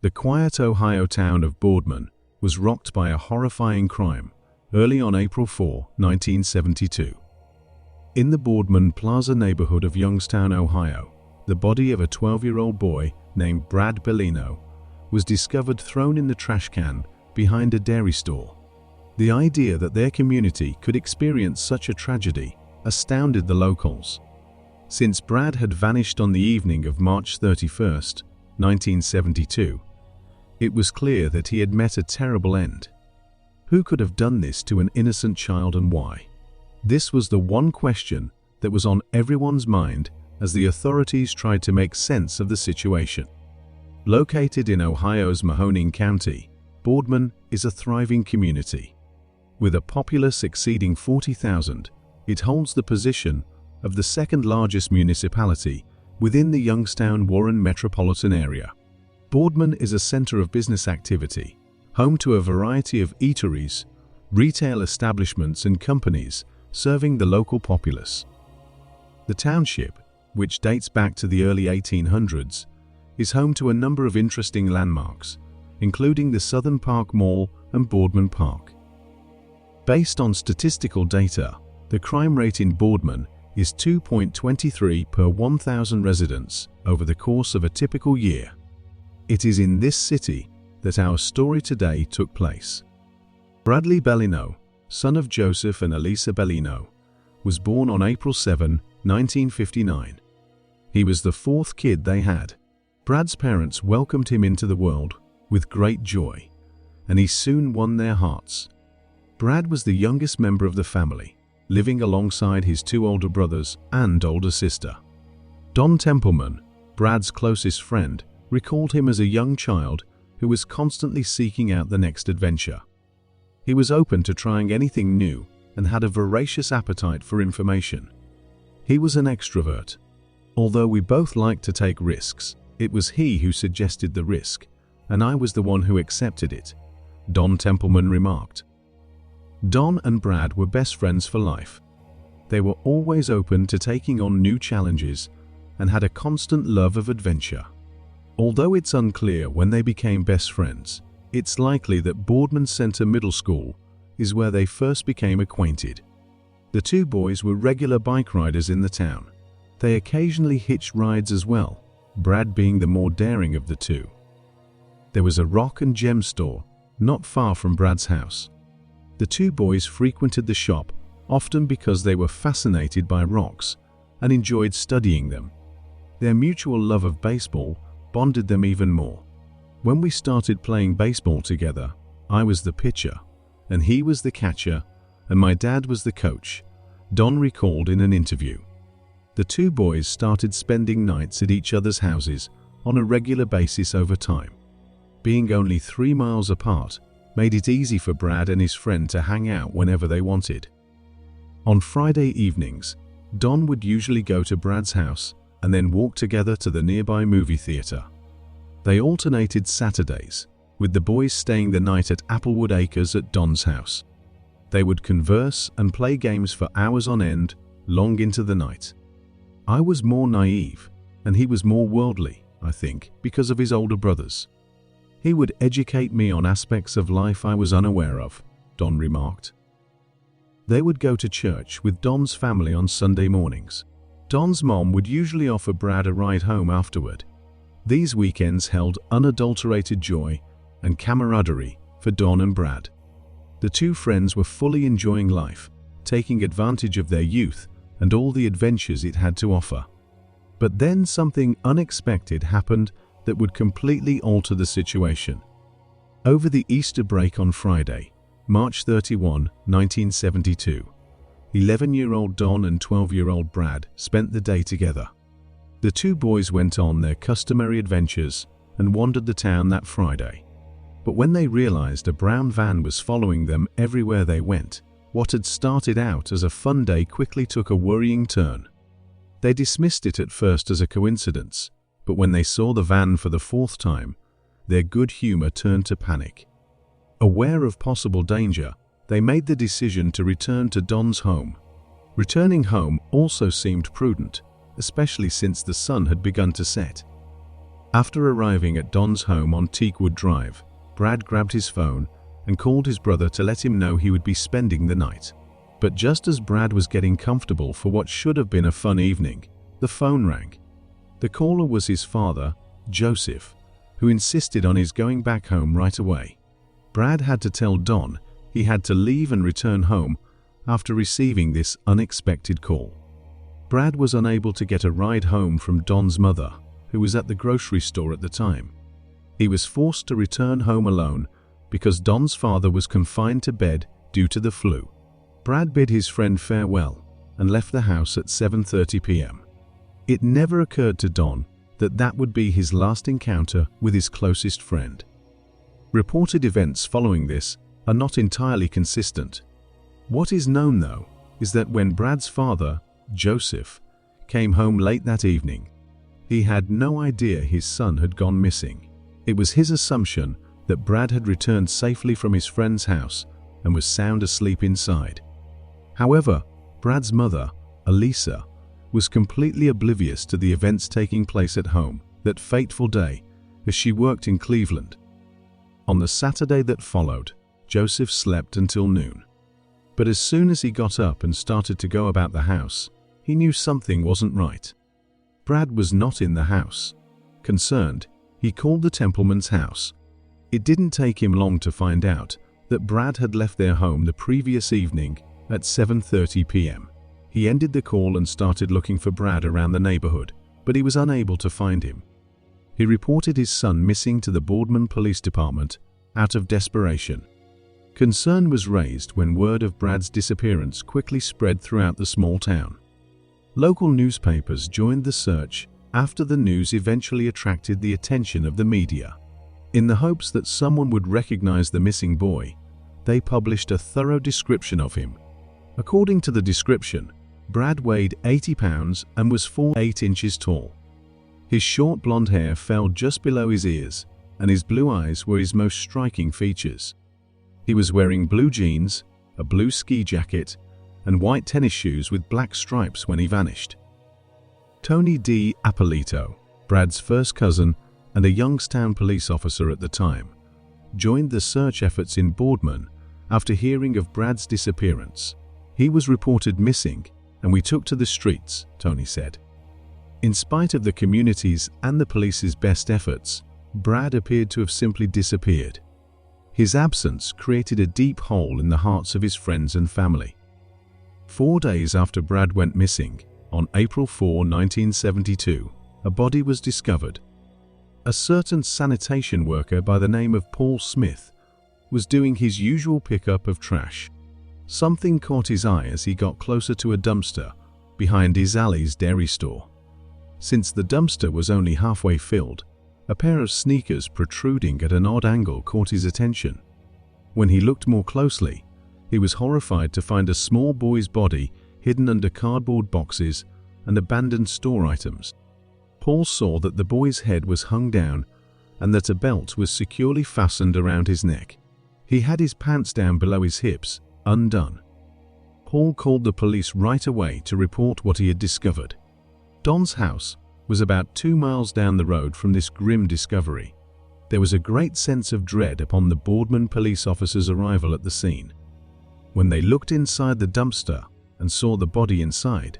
The quiet Ohio town of Boardman was rocked by a horrifying crime early on April 4, 1972. In the Boardman Plaza neighborhood of Youngstown, Ohio, the body of a 12-year-old boy named Brad Bellino was discovered thrown in the trash can behind a dairy store. The idea that their community could experience such a tragedy astounded the locals. Since Brad had vanished on the evening of March 31, 1972, it was clear that he had met a terrible end. Who could have done this to an innocent child and why? This was the one question that was on everyone's mind as the authorities tried to make sense of the situation. Located in Ohio's Mahoning County, Boardman is a thriving community. With a populace exceeding 40,000, it holds the position of the second largest municipality within the Youngstown-Warren metropolitan area. Boardman is a center of business activity, home to a variety of eateries, retail establishments and companies serving the local populace. The township, which dates back to the early 1800s, is home to a number of interesting landmarks, including the Southern Park Mall and Boardman Park. Based on statistical data, the crime rate in Boardman is 2.23 per 1,000 residents over the course of a typical year. It is in this city that our story today took place. Bradley Bellino, son of Joseph and Elisa Bellino, was born on April 7, 1959. He was the fourth kid they had. Brad's parents welcomed him into the world with great joy, and he soon won their hearts. Brad was the youngest member of the family, living alongside his two older brothers and older sister. Don Templeman, Brad's closest friend, recalled him as a young child who was constantly seeking out the next adventure. He was open to trying anything new and had a voracious appetite for information. He was an extrovert. Although we both liked to take risks, it was he who suggested the risk, and I was the one who accepted it, Don Templeman remarked. Don and Brad were best friends for life. They were always open to taking on new challenges and had a constant love of adventure. Although it's unclear when they became best friends, it's likely that Boardman Center Middle School is where they first became acquainted. The two boys were regular bike riders in the town. They occasionally hitched rides as well, Brad being the more daring of the two. There was a rock and gem store not far from Brad's house. The two boys frequented the shop often because they were fascinated by rocks and enjoyed studying them. Their mutual love of baseball bonded them even more. When we started playing baseball together, I was the pitcher, and he was the catcher, and my dad was the coach, Don recalled in an interview. The two boys started spending nights at each other's houses on a regular basis over time. Being only 3 miles apart made it easy for Brad and his friend to hang out whenever they wanted. On Friday evenings, Don would usually go to Brad's house and then walk together to the nearby movie theater. They alternated Saturdays, with the boys staying the night at Applewood Acres at Don's house. They would converse and play games for hours on end, long into the night. I was more naive, and he was more worldly, I think, because of his older brothers. He would educate me on aspects of life I was unaware of, Don remarked. They would go to church with Don's family on Sunday mornings. Don's mom would usually offer Brad a ride home afterward. These weekends held unadulterated joy and camaraderie for Don and Brad. The two friends were fully enjoying life, taking advantage of their youth and all the adventures it had to offer. But then something unexpected happened that would completely alter the situation. Over the Easter break on Friday, March 31, 1972, 11-year-old Don and 12-year-old Brad spent the day together. The two boys went on their customary adventures and wandered the town that Friday. But when they realized a brown van was following them everywhere they went, what had started out as a fun day quickly took a worrying turn. They dismissed it at first as a coincidence, but when they saw the van for the fourth time, their good humor turned to panic. Aware of possible danger, they made the decision to return to Don's home. Returning home also seemed prudent, especially since the sun had begun to set. After arriving at Don's home on Teakwood Drive, Brad grabbed his phone and called his brother to let him know he would be spending the night. But just as Brad was getting comfortable for what should have been a fun evening, the phone rang. The caller was his father, Joseph, who insisted on his going back home right away. Brad had to tell Don he had to leave and return home after receiving this unexpected call. Brad was unable to get a ride home from Don's mother, who was at the grocery store at the time. He was forced to return home alone because Don's father was confined to bed due to the flu. Brad bid his friend farewell and left the house at 7:30 p.m. It never occurred to Don that that would be his last encounter with his closest friend. Reported events following this are not entirely consistent. What is known, though, is that when Brad's father, Joseph, came home late that evening, he had no idea his son had gone missing. It was his assumption that Brad had returned safely from his friend's house and was sound asleep inside. However, Brad's mother, Elisa, was completely oblivious to the events taking place at home that fateful day as she worked in Cleveland. On the Saturday that followed, Joseph slept until noon. But as soon as he got up and started to go about the house, he knew something wasn't right. Brad was not in the house. Concerned, he called the Templeman's house. It didn't take him long to find out that Brad had left their home the previous evening at 7:30 p.m. He ended the call and started looking for Brad around the neighborhood, but he was unable to find him. He reported his son missing to the Boardman Police Department out of desperation. Concern was raised when word of Brad's disappearance quickly spread throughout the small town. Local newspapers joined the search after the news eventually attracted the attention of the media. In the hopes that someone would recognize the missing boy, they published a thorough description of him. According to the description, Brad weighed 80 pounds and was 4'8" inches tall. His short blonde hair fell just below his ears, and his blue eyes were his most striking features. He was wearing blue jeans, a blue ski jacket, and white tennis shoes with black stripes when he vanished. Tony D. Appolito, Brad's first cousin and a Youngstown police officer at the time, joined the search efforts in Boardman after hearing of Brad's disappearance. He was reported missing, and we took to the streets, Tony said. In spite of the community's and the police's best efforts, Brad appeared to have simply disappeared. His absence created a deep hole in the hearts of his friends and family. 4 days after Brad went missing, on April 4, 1972, a body was discovered. A certain sanitation worker by the name of Paul Smith was doing his usual pickup of trash. Something caught his eye as he got closer to a dumpster behind his alley's dairy store. Since the dumpster was only halfway filled, a pair of sneakers protruding at an odd angle caught his attention. When he looked more closely, he was horrified to find a small boy's body hidden under cardboard boxes and abandoned store items. Paul saw that the boy's head was hung down and that a belt was securely fastened around his neck. He had his pants down below his hips, undone. Paul called the police right away to report what he had discovered. Don's house was about 2 miles down the road from this grim discovery. There was a great sense of dread upon the Boardman police officers' arrival at the scene. When they looked inside the dumpster and saw the body inside,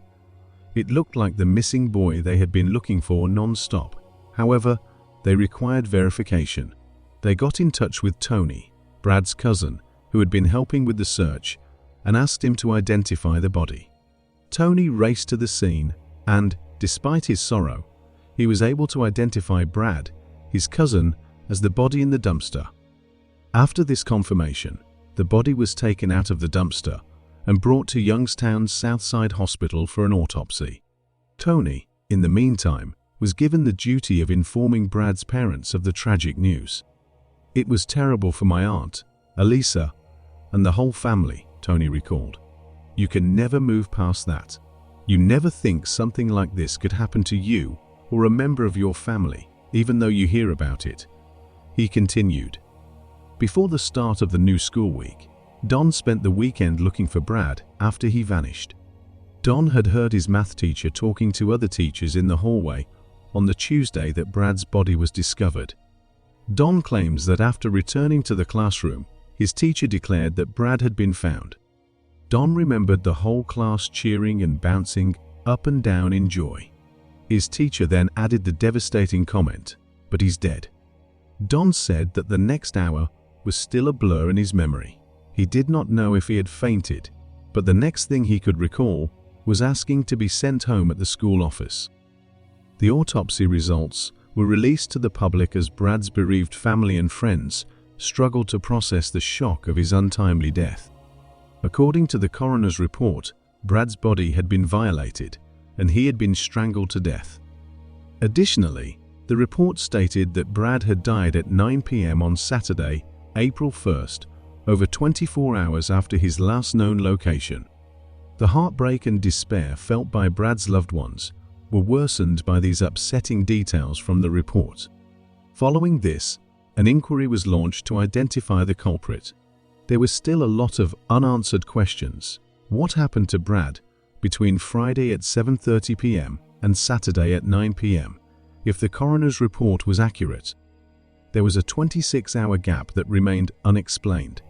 it looked like the missing boy they had been looking for non-stop. However, they required verification. They got in touch with Tony, Brad's cousin, who had been helping with the search, and asked him to identify the body. Tony raced to the scene and, despite his sorrow, he was able to identify Brad, his cousin, as the body in the dumpster. After this confirmation, the body was taken out of the dumpster and brought to Youngstown's Southside Hospital for an autopsy. Tony, in the meantime, was given the duty of informing Brad's parents of the tragic news. "It was terrible for my aunt, Elisa, and the whole family," Tony recalled. "You can never move past that. You never think something like this could happen to you or a member of your family, even though you hear about it." He continued. Before the start of the new school week, Don spent the weekend looking for Brad after he vanished. Don had heard his math teacher talking to other teachers in the hallway on the Tuesday that Brad's body was discovered. Don claims that after returning to the classroom, his teacher declared that Brad had been found. Don remembered the whole class cheering and bouncing up and down in joy. His teacher then added the devastating comment, "But he's dead." Don said that the next hour was still a blur in his memory. He did not know if he had fainted, but the next thing he could recall was asking to be sent home at the school office. The autopsy results were released to the public as Brad's bereaved family and friends struggled to process the shock of his untimely death. According to the coroner's report, Brad's body had been violated and he had been strangled to death. Additionally, the report stated that Brad had died at 9 p.m. on Saturday, April 1st, over 24 hours after his last known location. The heartbreak and despair felt by Brad's loved ones were worsened by these upsetting details from the report. Following this, an inquiry was launched to identify the culprit. There was still a lot of unanswered questions. What happened to Brad between Friday at 7:30 p.m. and Saturday at 9 p.m. if the coroner's report was accurate? There was a 26-hour gap that remained unexplained,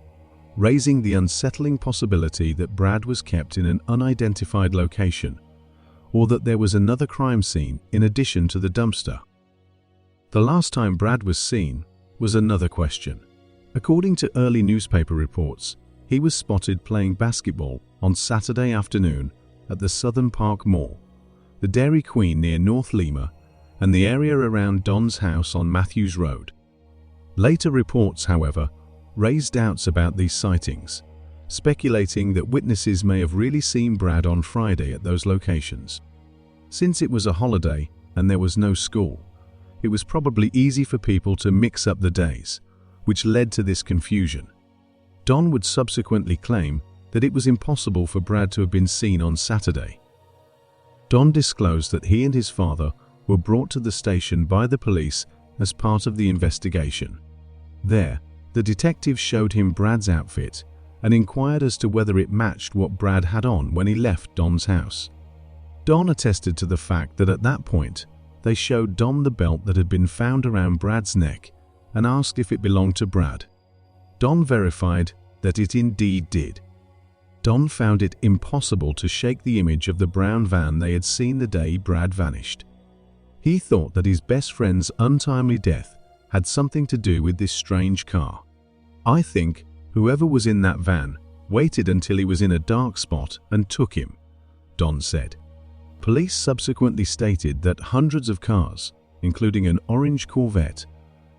raising the unsettling possibility that Brad was kept in an unidentified location, or that there was another crime scene in addition to the dumpster. The last time Brad was seen was another question. According to early newspaper reports, he was spotted playing basketball on Saturday afternoon at the Southern Park Mall, the Dairy Queen near North Lima, and the area around Don's house on Matthews Road. Later reports, however, raised doubts about these sightings, speculating that witnesses may have really seen Brad on Friday at those locations. Since it was a holiday and there was no school, it was probably easy for people to mix up the days, which led to this confusion. Don would subsequently claim that it was impossible for Brad to have been seen on Saturday. Don disclosed that he and his father were brought to the station by the police as part of the investigation. There, the detectives showed him Brad's outfit and inquired as to whether it matched what Brad had on when he left Don's house. Don attested to the fact that at that point, they showed Don the belt that had been found around Brad's neck and asked if it belonged to Brad. Don verified that it indeed did. Don found it impossible to shake the image of the brown van they had seen the day Brad vanished. He thought that his best friend's untimely death had something to do with this strange car. "I think whoever was in that van waited until he was in a dark spot and took him," Don said. Police subsequently stated that hundreds of cars, including an orange Corvette,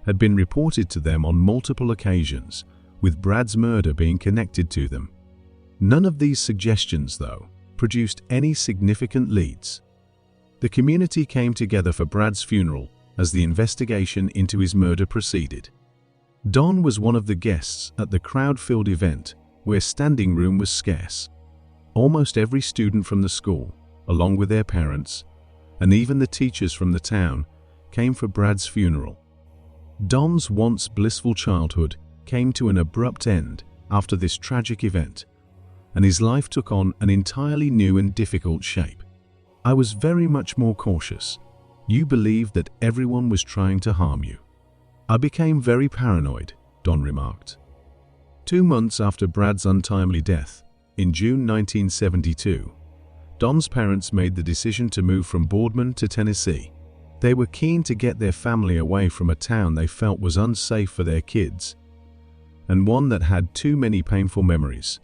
had been reported to them on multiple occasions, with Brad's murder being connected to them. None of these suggestions, though, produced any significant leads. The community came together for Brad's funeral as the investigation into his murder proceeded. Don was one of the guests at the crowd-filled event where standing room was scarce. Almost every student from the school, along with their parents, and even the teachers from the town, came for Brad's funeral. Don's once blissful childhood came to an abrupt end after this tragic event, and his life took on an entirely new and difficult shape. "I was very much more cautious. You believed that everyone was trying to harm you. I became very paranoid," Don remarked. 2 months after Brad's untimely death, in June 1972, Don's parents made the decision to move from Boardman to Tennessee. They were keen to get their family away from a town they felt was unsafe for their kids, and one that had too many painful memories.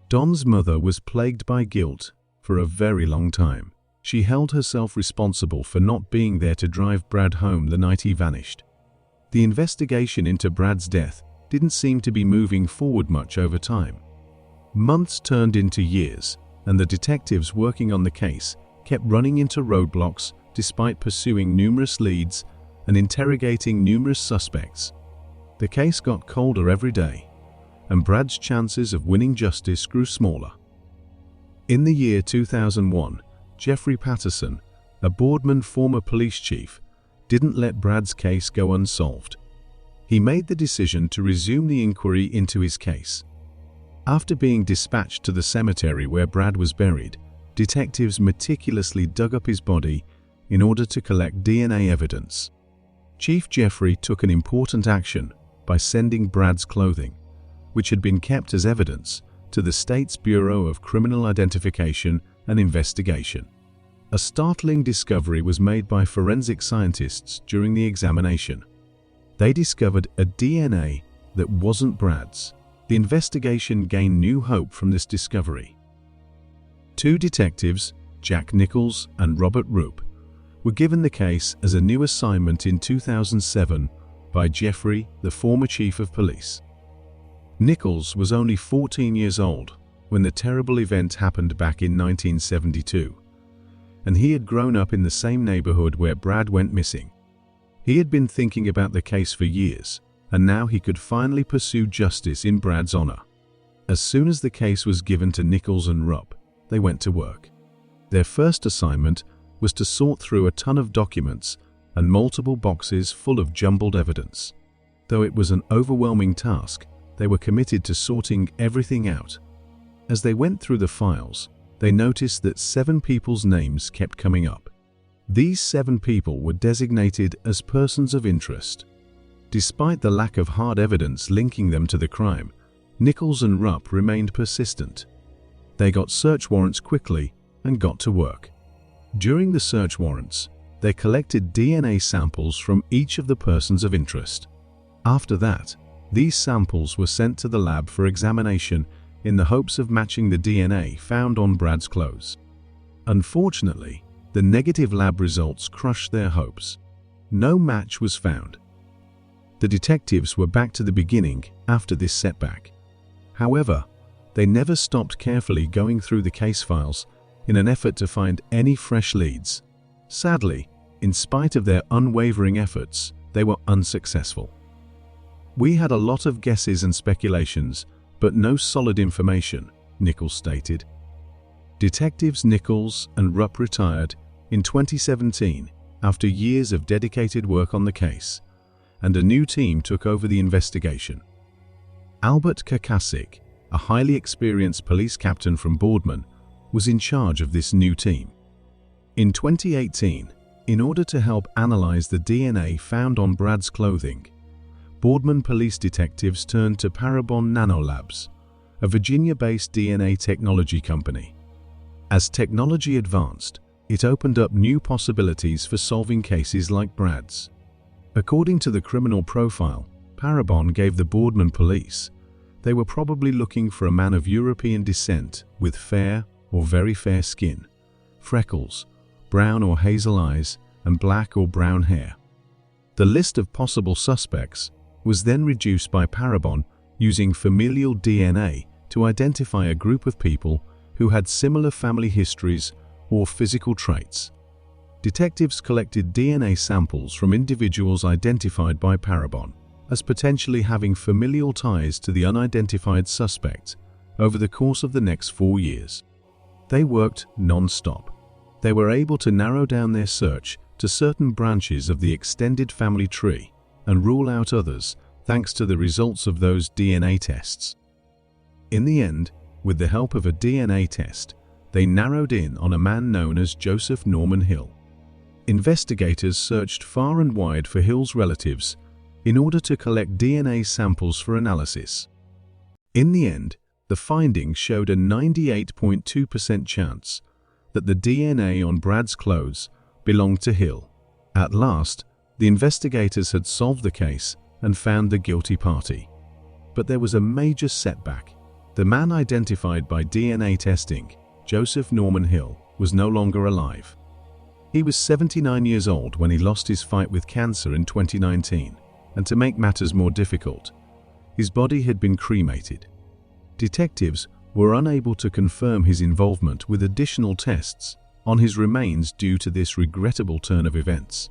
Don's mother was plagued by guilt for a very long time. She held herself responsible for not being there to drive Brad home the night he vanished. The investigation into Brad's death didn't seem to be moving forward much over time. Months turned into years, and the detectives working on the case kept running into roadblocks despite pursuing numerous leads and interrogating numerous suspects. The case got colder every day, and Brad's chances of winning justice grew smaller. In the year 2001, Jeffrey Patterson, a Boardman former police chief, didn't let Brad's case go unsolved. He made the decision to resume the inquiry into his case. After being dispatched to the cemetery where Brad was buried, detectives meticulously dug up his body in order to collect DNA evidence. Chief Jeffrey took an important action by sending Brad's clothing, which had been kept as evidence, to the state's Bureau of Criminal Identification and Investigation. A startling discovery was made by forensic scientists during the examination. They discovered a DNA that wasn't Brad's. The investigation gained new hope from this discovery. Two detectives, Jack Nichols and Robert Roop, were given the case as a new assignment in 2007 by Jeffrey, the former chief of police. Nichols was only 14 years old when the terrible event happened back in 1972, and he had grown up in the same neighborhood where Brad went missing. He had been thinking about the case for years, and now he could finally pursue justice in Brad's honor. As soon as the case was given to Nichols and Rupp, they went to work. Their first assignment was to sort through a ton of documents and multiple boxes full of jumbled evidence. Though it was an overwhelming task, they were committed to sorting everything out. As they went through the files, they noticed that 7 people's names kept coming up. These 7 people were designated as persons of interest. Despite the lack of hard evidence linking them to the crime, Nichols and Rupp remained persistent. They got search warrants quickly and got to work. During the search warrants, they collected DNA samples from each of the persons of interest. After that, these samples were sent to the lab for examination in the hopes of matching the DNA found on Brad's clothes. Unfortunately, the negative lab results crushed their hopes. No match was found. The detectives were back to the beginning after this setback. However, they never stopped carefully going through the case files in an effort to find any fresh leads. Sadly, in spite of their unwavering efforts, they were unsuccessful. "We had a lot of guesses and speculations, but no solid information," Nichols stated. Detectives Nichols and Rupp retired in 2017 after years of dedicated work on the case, and a new team took over the investigation. Albert Kakasik, a highly experienced police captain from Boardman, was in charge of this new team. In 2018, in order to help analyze the DNA found on Brad's clothing, Boardman police detectives turned to Parabon Nanolabs, a Virginia-based DNA technology company. As technology advanced, it opened up new possibilities for solving cases like Brad's. According to the criminal profile Parabon gave the Boardman police, they were probably looking for a man of European descent with fair or very fair skin, freckles, brown or hazel eyes, and black or brown hair. The list of possible suspects was then reduced by Parabon using familial DNA to identify a group of people who had similar family histories or physical traits. Detectives collected DNA samples from individuals identified by Parabon as potentially having familial ties to the unidentified suspect over the course of the next 4 years. They worked non-stop. They were able to narrow down their search to certain branches of the extended family tree and rule out others thanks to the results of those DNA tests. In the end, with the help of a DNA test, they narrowed in on a man known as Joseph Norman Hill. Investigators searched far and wide for Hill's relatives in order to collect DNA samples for analysis. In the end, the findings showed a 98.2% chance that the DNA on Brad's clothes belonged to Hill. At last, the investigators had solved the case and found the guilty party. But there was a major setback. The man identified by DNA testing, Joseph Norman Hill, was no longer alive. He was 79 years old when he lost his fight with cancer in 2019, and to make matters more difficult, his body had been cremated. Detectives were unable to confirm his involvement with additional tests on his remains due to this regrettable turn of events.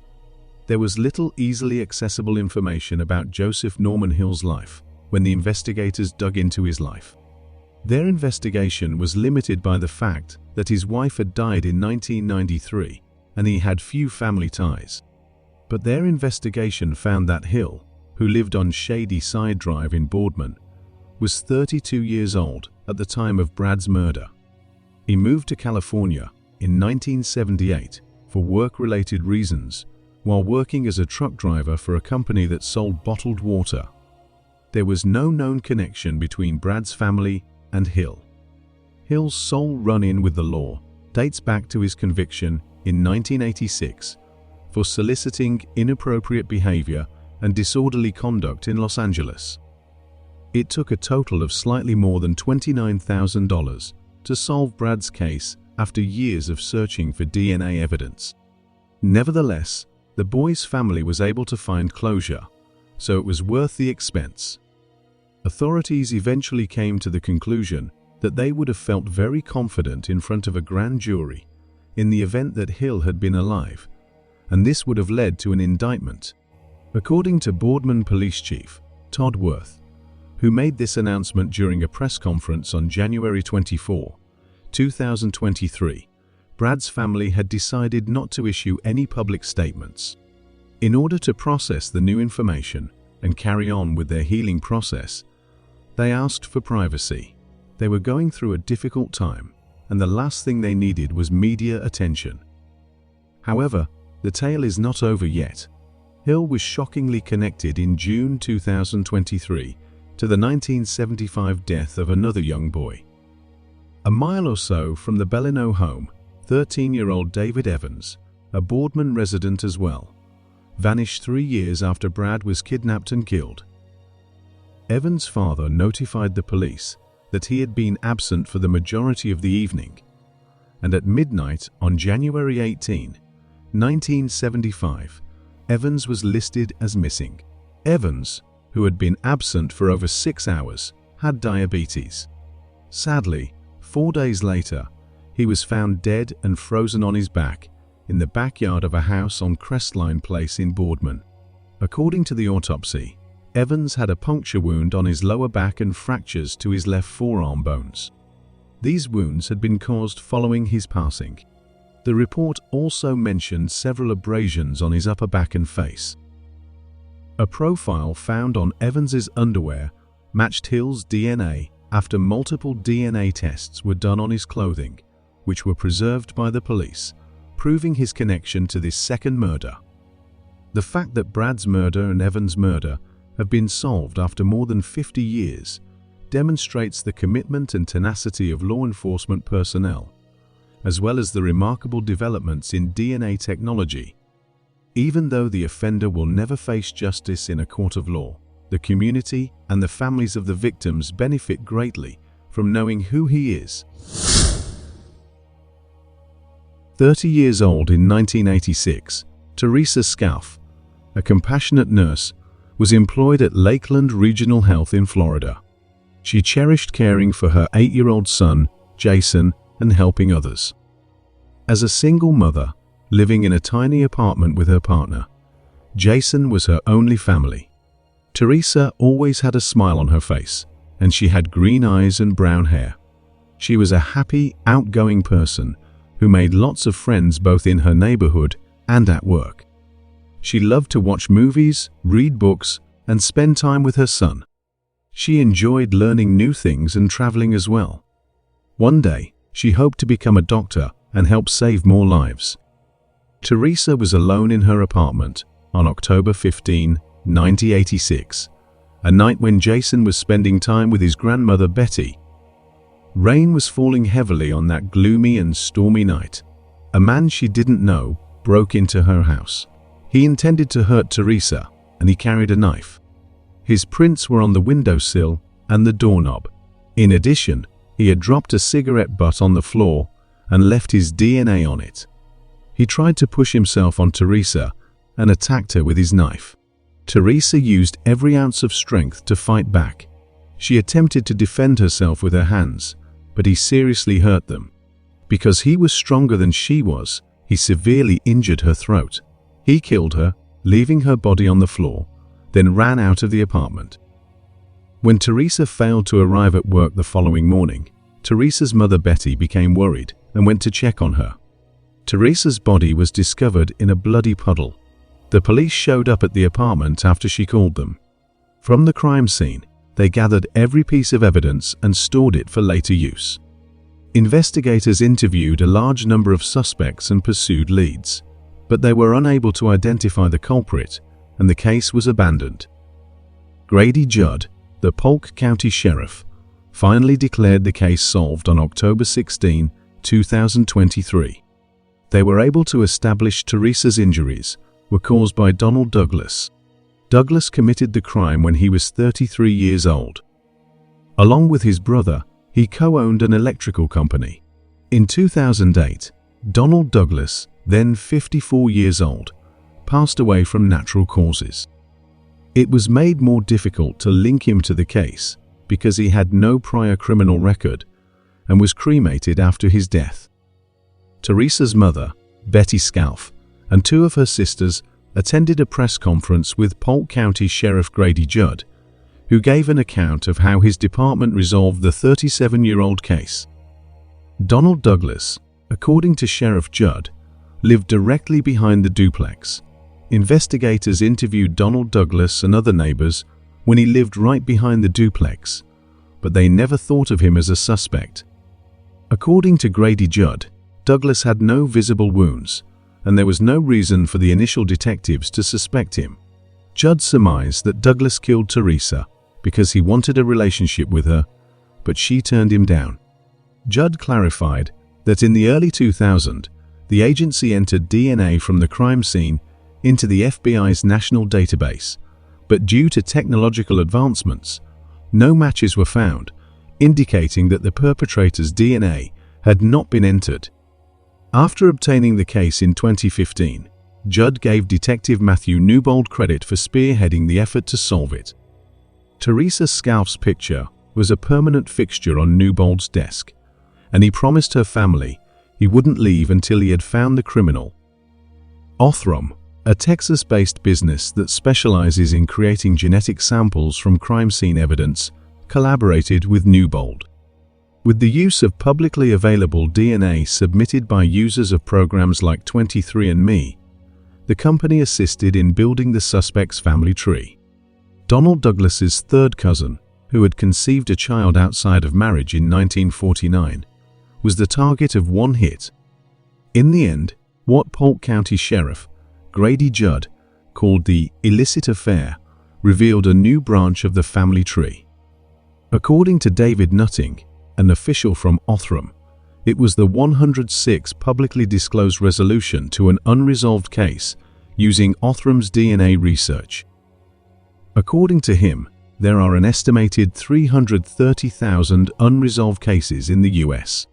There was little easily accessible information about Joseph Norman Hill's life when the investigators dug into his life. Their investigation was limited by the fact that his wife had died in 1993 and he had few family ties. But their investigation found that Hill, who lived on Shady Side Drive in Boardman, was 32 years old at the time of Brad's murder. He moved to California in 1978 for work-related reasons while working as a truck driver for a company that sold bottled water. There was no known connection between Brad's family and Hill. Hill's sole run-in with the law dates back to his conviction in 1986 for soliciting inappropriate behavior and disorderly conduct in Los Angeles. It took a total of slightly more than $29,000 to solve Brad's case after years of searching for DNA evidence. Nevertheless, the boy's family was able to find closure, so it was worth the expense. Authorities eventually came to the conclusion that they would have felt very confident in front of a grand jury in the event that Hill had been alive, and this would have led to an indictment. According to Boardman Police Chief Todd Worth, who made this announcement during a press conference on January 24, 2023, Brad's family had decided not to issue any public statements. In order to process the new information and carry on with their healing process, they asked for privacy. They were going through a difficult time, and the last thing they needed was media attention. However, the tale is not over yet. Hill was shockingly connected in June 2023 to the 1975 death of another young boy. A mile or so from the Bellino home, 13-year-old David Evans, a Boardman resident as well, vanished 3 years after Brad was kidnapped and killed. Evans' father notified the police that he had been absent for the majority of the evening, and at midnight on January 18, 1975, Evans was listed as missing. Evans, who had been absent for over 6 hours, had diabetes. Sadly, 4 days later, he was found dead and frozen on his back in the backyard of a house on Crestline Place in Boardman. According to the autopsy, Evans had a puncture wound on his lower back and fractures to his left forearm bones. These wounds had been caused following his passing. The report also mentioned several abrasions on his upper back and face. A profile found on Evans's underwear matched Hill's DNA after multiple DNA tests were done on his clothing, which were preserved by the police, proving his connection to this second murder. The fact that Brad's murder and Evans' murder have been solved after more than 50 years demonstrates the commitment and tenacity of law enforcement personnel, as well as the remarkable developments in DNA technology. Even though the offender will never face justice in a court of law, the community and the families of the victims benefit greatly from knowing who he is. 30 years old in 1986, Teresa Sacf, a compassionate nurse, was employed at Lakeland Regional Health in Florida. She cherished caring for her 8-year-old son, Jason, and helping others. As a single mother, living in a tiny apartment with her partner, Jason was her only family. Teresa always had a smile on her face, and she had green eyes and brown hair. She was a happy, outgoing person who made lots of friends both in her neighborhood and at work. She loved to watch movies, read books, and spend time with her son. She enjoyed learning new things and traveling as well. One day, she hoped to become a doctor and help save more lives. Teresa was alone in her apartment on October 15, 1986, a night when Jason was spending time with his grandmother Betty. Rain was falling heavily on that gloomy and stormy night. A man she didn't know broke into her house. He intended to hurt Teresa, and he carried a knife. His prints were on the windowsill and the doorknob. In addition, he had dropped a cigarette butt on the floor and left his DNA on it. He tried to push himself on Teresa and attacked her with his knife. Teresa used every ounce of strength to fight back. She attempted to defend herself with her hands, but he seriously hurt them. Because he was stronger than she was, he severely injured her throat. He killed her, leaving her body on the floor, then ran out of the apartment. When Teresa failed to arrive at work the following morning, Teresa's mother Betty became worried and went to check on her. Teresa's body was discovered in a bloody puddle. The police showed up at the apartment after she called them. From the crime scene, they gathered every piece of evidence and stored it for later use. Investigators interviewed a large number of suspects and pursued leads, but they were unable to identify the culprit, and the case was abandoned. Grady Judd, the Polk County Sheriff, finally declared the case solved on October 16, 2023. They were able to establish Teresa's injuries were caused by Donald Douglas. Douglas committed the crime when he was 33 years old. Along with his brother, he co-owned an electrical company. In 2008, Donald Douglas, then 54 years old, passed away from natural causes. It was made more difficult to link him to the case because he had no prior criminal record and was cremated after his death. Teresa's mother, Teresa Sacf, and two of her sisters attended a press conference with Polk County Sheriff Grady Judd, who gave an account of how his department resolved the 37-year-old case. Donald Douglas, according to Sheriff Judd, lived directly behind the duplex. Investigators interviewed Donald Douglas and other neighbors when he lived right behind the duplex, but they never thought of him as a suspect. According to Grady Judd, Douglas had no visible wounds, and there was no reason for the initial detectives to suspect him. Judd surmised that Douglas killed Teresa because he wanted a relationship with her, but she turned him down. Judd clarified that in the early 2000s, the agency entered DNA from the crime scene into the FBI's national database, but due to technological advancements, no matches were found, indicating that the perpetrator's DNA had not been entered. After obtaining the case in 2015, Judd gave Detective Matthew Newbold credit for spearheading the effort to solve it. Teresa Sacf's picture was a permanent fixture on Newbold's desk, and he promised her family he wouldn't leave until he had found the criminal. Othram, a Texas-based business that specializes in creating genetic samples from crime scene evidence, collaborated with Newbold. With the use of publicly available DNA submitted by users of programs like 23andMe, the company assisted in building the suspect's family tree. Donald Douglas's third cousin, who had conceived a child outside of marriage in 1949, was the target of one hit. In the end, what Polk County Sheriff Grady Judd called the illicit affair revealed a new branch of the family tree. According to David Nutting, an official from Othram, it was the 106th publicly disclosed resolution to an unresolved case using Othram's DNA research. According to him, there are an estimated 330,000 unresolved cases in the US.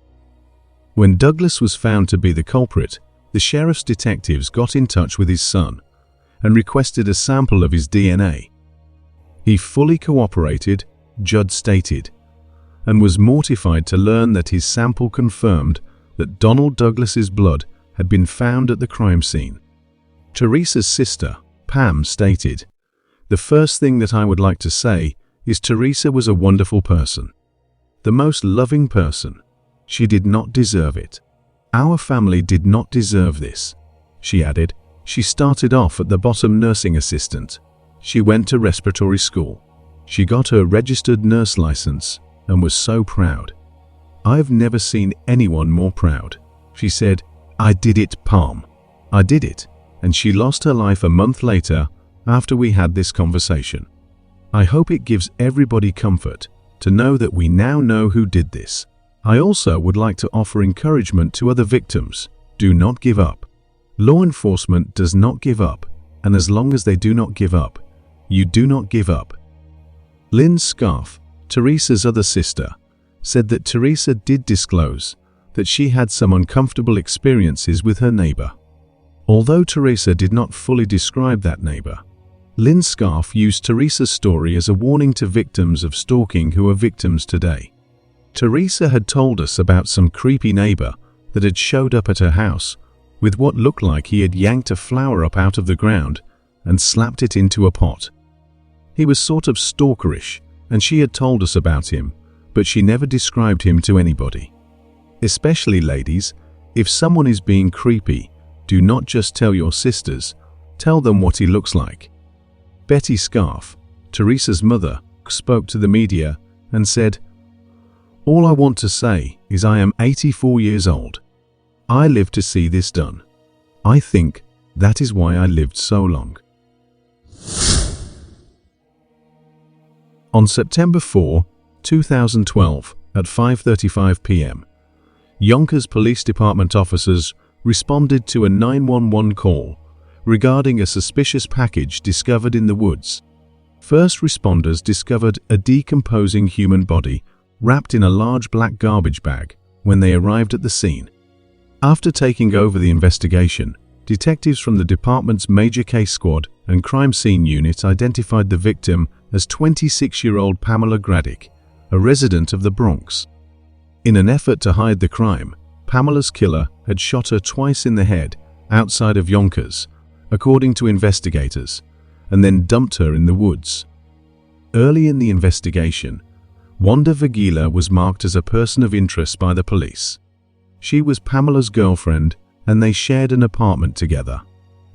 When Douglas was found to be the culprit, the sheriff's detectives got in touch with his son and requested a sample of his DNA. He fully cooperated, Judd stated, and was mortified to learn that his sample confirmed that Donald Douglas's blood had been found at the crime scene. Teresa's sister, Pam, stated, "The first thing that I would like to say is Teresa was a wonderful person. The most loving person. She did not deserve it. Our family did not deserve this," she added. She started off at the bottom nursing assistant. She went to respiratory school. She got her registered nurse license and was so proud. "I've never seen anyone more proud," she said. "I did it, Pam. I did it." And she lost her life a month later after we had this conversation. I hope it gives everybody comfort to know that we now know who did this. I also would like to offer encouragement to other victims. Do not give up. Law enforcement does not give up, and as long as they do not give up, you do not give up. Lynn Scarf, Teresa's other sister, said that Teresa did disclose that she had some uncomfortable experiences with her neighbor. Although Teresa did not fully describe that neighbor, Lynn Scarf used Teresa's story as a warning to victims of stalking who are victims today. Teresa had told us about some creepy neighbor that had showed up at her house with what looked like he had yanked a flower up out of the ground and slapped it into a pot. He was sort of stalkerish, and she had told us about him, but she never described him to anybody. Especially ladies, if someone is being creepy, do not just tell your sisters, tell them what he looks like. Betty Scarf, Teresa's mother, spoke to the media and said, "All I want to say is I am 84 years old. I lived to see this done. I think that is why I lived so long. On September 4, 2012, at 5:35 p.m., Yonkers Police Department officers responded to a 911 call regarding a suspicious package discovered in the woods. First responders discovered a decomposing human body wrapped in a large black garbage bag when they arrived at the scene. After taking over the investigation, detectives from the department's Major Case Squad and Crime Scene Unit identified the victim as 26-year-old Pamela Gradick, a resident of the Bronx. In an effort to hide the crime, Pamela's killer had shot her twice in the head outside of Yonkers, according to investigators, and then dumped her in the woods. Early in the investigation, Wanda Vagila was marked as a person of interest by the police. She was Pamela's girlfriend, and they shared an apartment together.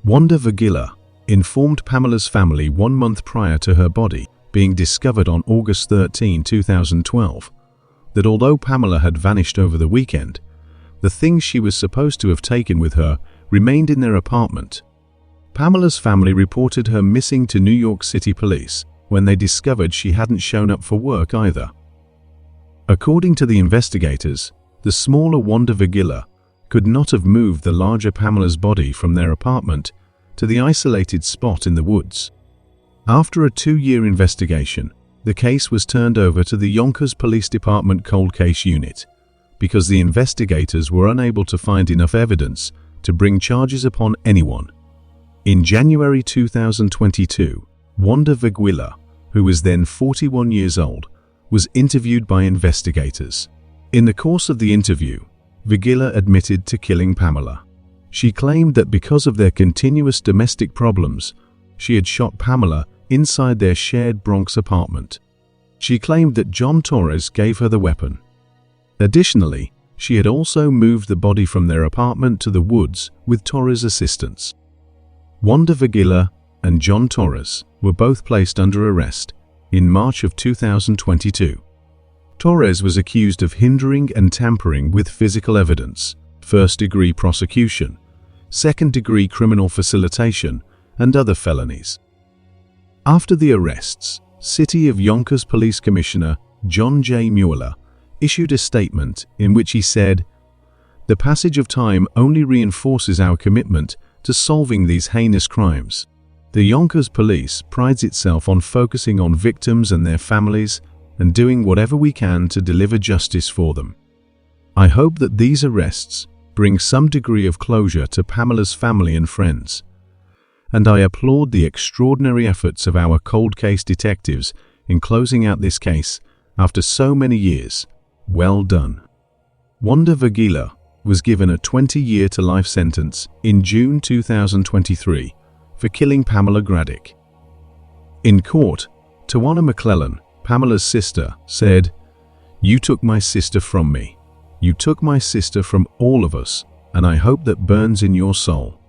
Wanda Vagila informed Pamela's family 1 month prior to her body being discovered on August 13, 2012, that although Pamela had vanished over the weekend, the things she was supposed to have taken with her remained in their apartment. Pamela's family reported her missing to New York City police when they discovered she hadn't shown up for work either. According to the investigators, the smaller Wanda Vagila could not have moved the larger Pamela's body from their apartment to the isolated spot in the woods. After a 2-year investigation, the case was turned over to the Yonkers Police Department Cold Case Unit because the investigators were unable to find enough evidence to bring charges upon anyone. In January 2022, Wanda Vagila, who was then 41 years old, was interviewed by investigators. In the course of the interview, Vagila admitted to killing Pamela. She claimed that because of their continuous domestic problems, she had shot Pamela inside their shared Bronx apartment. She claimed that John Torres gave her the weapon. Additionally, she had also moved the body from their apartment to the woods with Torres' assistance. Wanda Vagila and John Torres were both placed under arrest in March of 2022. Torres was accused of hindering and tampering with physical evidence, first-degree prosecution, second-degree criminal facilitation, and other felonies. After the arrests, City of Yonkers Police Commissioner John J. Mueller issued a statement in which he said, "The passage of time only reinforces our commitment to solving these heinous crimes. The Yonkers Police prides itself on focusing on victims and their families and doing whatever we can to deliver justice for them. I hope that these arrests bring some degree of closure to Pamela's family and friends. And I applaud the extraordinary efforts of our cold case detectives in closing out this case after so many years. Well done." Wanda Vagila was given a 20-year to life sentence in June 2023 for killing Pamela Gradick. In court, Tawana McClellan, Pamela's sister, said, "You took my sister from me. You took my sister from all of us, and I hope that burns in your soul."